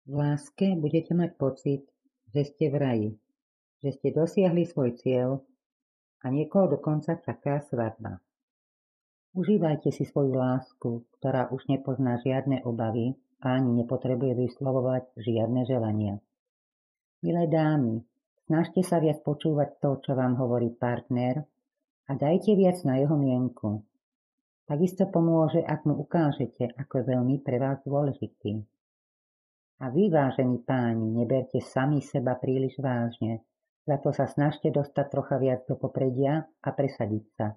V láske budete mať pocit, že ste v raji, že ste dosiahli svoj cieľ a niekoho dokonca čaká svadba. Užívajte si svoju lásku, ktorá už nepozná žiadne obavy a ani nepotrebuje vyslovovať žiadne želania. Milé dámy, snažte sa viac počúvať to, čo vám hovorí partner a dajte viac na jeho mienku. Takisto pomôže, ak mu ukážete, ako je veľmi pre vás dôležitý. A vy, vážení páni, neberte sami seba príliš vážne, za to sa snažte dostať trocha viac do popredia a presadiť sa.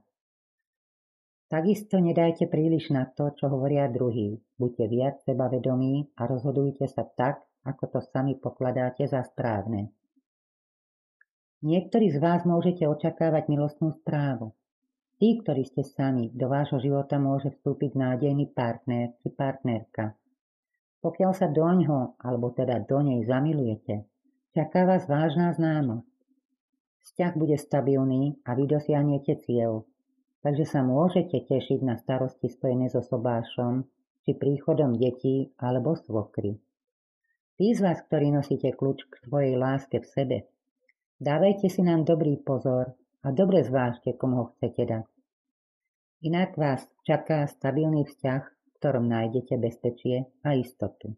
Takisto nedajte príliš na to, čo hovoria druhí. Buďte viac sebavedomí a rozhodujte sa tak, ako to sami pokladáte za správne. Niektorí z vás môžete očakávať milostnú správu. Tí, ktorí ste sami, do vášho života môže vstúpiť nádejný partner či partnerka. Pokiaľ sa doňho, alebo teda do nej zamilujete, čaká vás vážna známosť. Vzťah bude stabilný a vy dosiahnete cieľ, takže sa môžete tešiť na starosti spojené so sobášom či príchodom detí alebo svokry. Tí z vás, ktorí nosíte kľúč k svojej láske v sebe, dávajte si nám dobrý pozor a dobre zvážte, komu ho chcete dať. Inak vás čaká stabilný vzťah, v ktorom nájdete bezpečie a istotu.